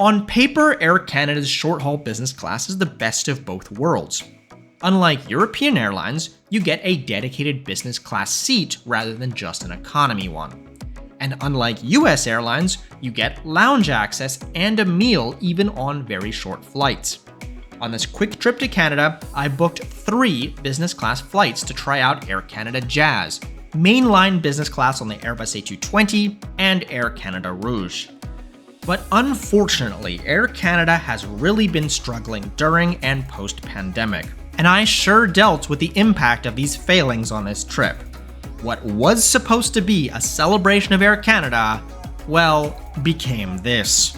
On paper, Air Canada's short-haul business class is the best of both worlds. Unlike European airlines, you get a dedicated business class seat rather than just an economy one. And unlike US airlines, you get lounge access and a meal even on very short flights. On this quick trip to Canada, I booked 3 business class flights to try out Air Canada Jazz, mainline business class on the Airbus A220, and Air Canada Rouge. But unfortunately, Air Canada has really been struggling during and post-pandemic, and I sure dealt with the impact of these failings on this trip. What was supposed to be a celebration of Air Canada, well, became this.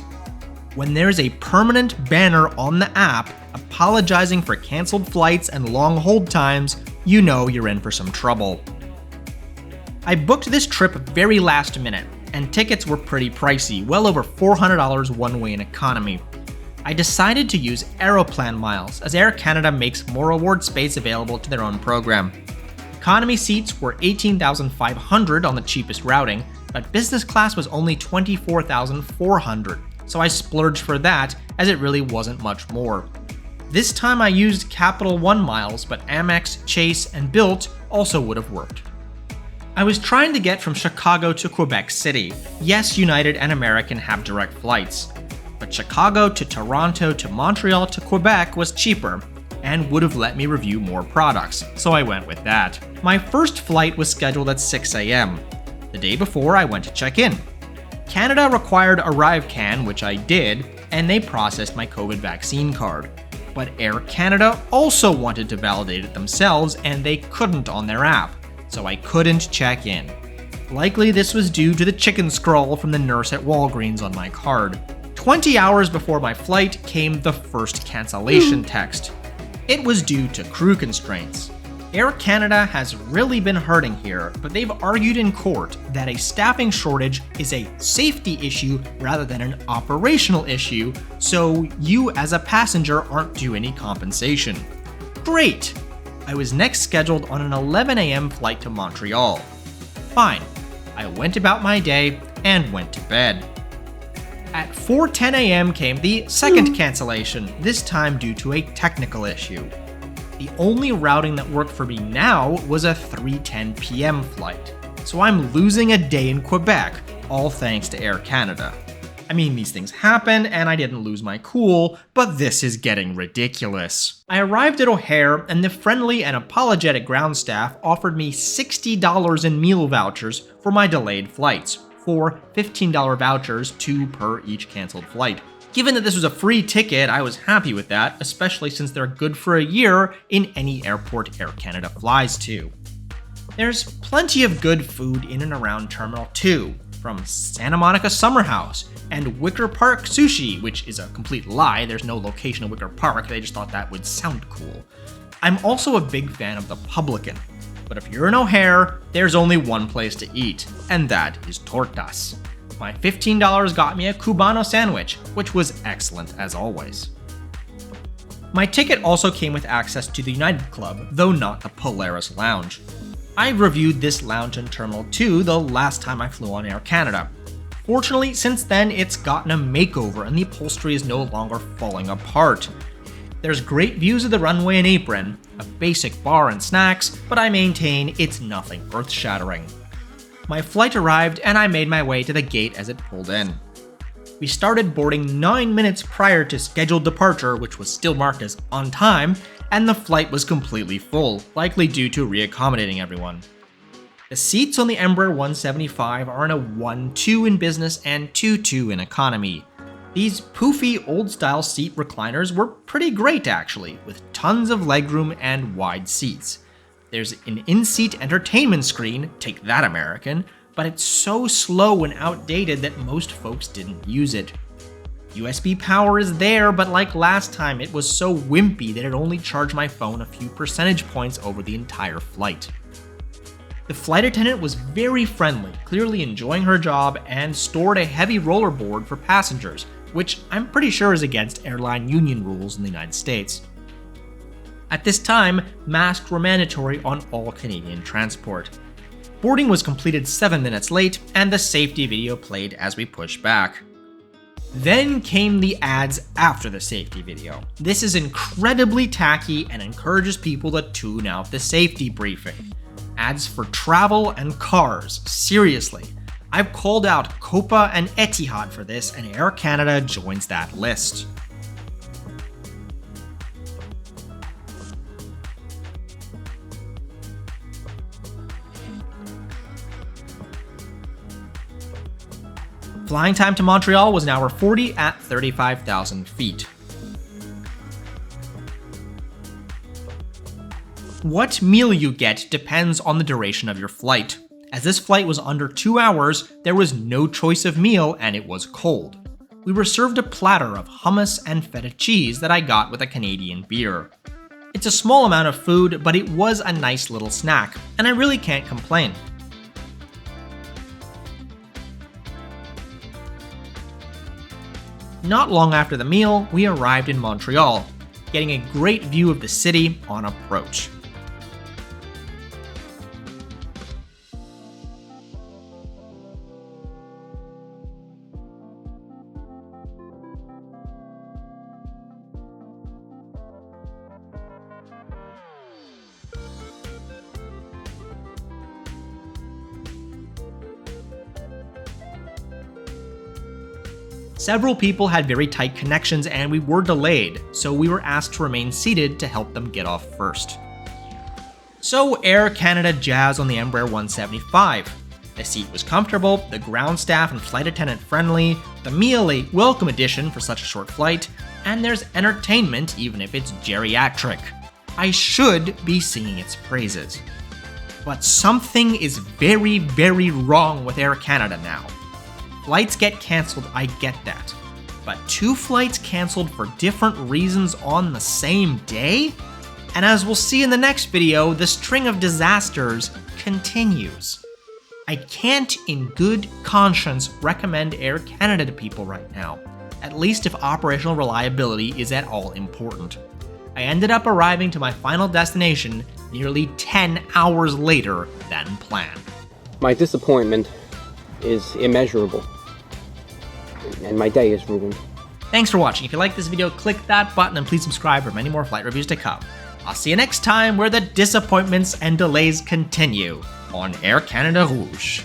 When there's a permanent banner on the app apologizing for canceled flights and long hold times, you know you're in for some trouble. I booked this trip very last minute, and tickets were pretty pricey, well over $400 one-way in economy. I decided to use Aeroplan miles, as Air Canada makes more reward space available to their own program. Economy seats were $18,500 on the cheapest routing, but business class was only $24,400, so I splurged for that, as it really wasn't much more. This time I used Capital One miles, but Amex, Chase, and Bilt also would have worked. I was trying to get from Chicago to Québec City. Yes, United and American have direct flights, but Chicago to Toronto to Montreal to Quebec was cheaper and would have let me review more products, so I went with that. My first flight was scheduled at 6 a.m. The day before, I went to check in. Canada required ArriveCAN, which I did, and they processed my COVID vaccine card. But Air Canada also wanted to validate it themselves, and they couldn't on their app, so I couldn't check in. Likely this was due to the chicken scrawl from the nurse at Walgreens on my card. 20 hours before my flight came the first cancellation text. It was due to crew constraints. Air Canada has really been hurting here, but they've argued in court that a staffing shortage is a safety issue rather than an operational issue, so you as a passenger aren't due any compensation. Great! I was next scheduled on an 11 a.m. flight to Montreal. Fine. I went about my day and went to bed. At 4:10 a.m. came the second cancellation, this time due to a technical issue. The only routing that worked for me now was a 3:10 p.m. flight, so I'm losing a day in Quebec, all thanks to Air Canada. I mean, these things happen, and I didn't lose my cool, but this is getting ridiculous. I arrived at O'Hare, and the friendly and apologetic ground staff offered me $60 in meal vouchers for my delayed flights, for $15 vouchers, 2 per each canceled flight. Given that this was a free ticket, I was happy with that, especially since they're good for a year in any airport Air Canada flies to. There's plenty of good food in and around Terminal 2, from Santa Monica Summer House and Wicker Park Sushi, which is a complete lie. There's no location in Wicker Park, they just thought that would sound cool. I'm also a big fan of the Publican, but if you're in O'Hare, there's only one place to eat, and that is Tortas. My $15 got me a Cubano sandwich, which was excellent as always. My ticket also came with access to the United Club, though not the Polaris Lounge. I reviewed this lounge in Terminal 2 the last time I flew on Air Canada. Fortunately, since then it's gotten a makeover and the upholstery is no longer falling apart. There's great views of the runway and apron, a basic bar and snacks, but I maintain it's nothing earth-shattering. My flight arrived and I made my way to the gate as it pulled in. We started boarding 9 minutes prior to scheduled departure, which was still marked as on time, and the flight was completely full, likely due to reaccommodating everyone. The seats on the Embraer 175 are in a 1-2 in business and 2-2 in economy. These poofy old-style seat recliners were pretty great actually, with tons of legroom and wide seats. There's an in-seat entertainment screen, take that American, but it's so slow and outdated that most folks didn't use it. USB power is there, but like last time, it was so wimpy that it only charged my phone a few percentage points over the entire flight. The flight attendant was very friendly, clearly enjoying her job, and stored a heavy rollerboard for passengers, which I'm pretty sure is against airline union rules in the United States. At this time, masks were mandatory on all Canadian transport. Boarding was completed 7 minutes late, and the safety video played as we pushed back. Then came the ads after the safety video. This is incredibly tacky and encourages people to tune out the safety briefing. Ads for travel and cars, seriously. I've called out Copa and Etihad for this, and Air Canada joins that list. Flying time to Montreal was an hour 40 at 35,000 feet. What meal you get depends on the duration of your flight. As this flight was under 2 hours, there was no choice of meal and it was cold. We were served a platter of hummus and feta cheese that I got with a Canadian beer. It's a small amount of food, but it was a nice little snack, and I really can't complain. Not long after the meal, we arrived in Montreal, getting a great view of the city on approach. Several people had very tight connections and we were delayed, so we were asked to remain seated to help them get off first. So Air Canada jazzed on the Embraer 175. The seat was comfortable, the ground staff and flight attendant friendly, the meal a welcome addition for such a short flight, and there's entertainment even if it's geriatric. I should be singing its praises. But something is very, very wrong with Air Canada now. Flights get cancelled, I get that. But 2 flights cancelled for different reasons on the same day? And as we'll see in the next video, the string of disasters continues. I can't in good conscience recommend Air Canada to people right now, at least if operational reliability is at all important. I ended up arriving to my final destination nearly 10 hours later than planned. My disappointment is immeasurable, and my day is ruined. Thanks for watching. If you like this video, click that button and please subscribe for many more flight reviews to come. I'll see you next time where the disappointments and delays continue on Air Canada Rouge.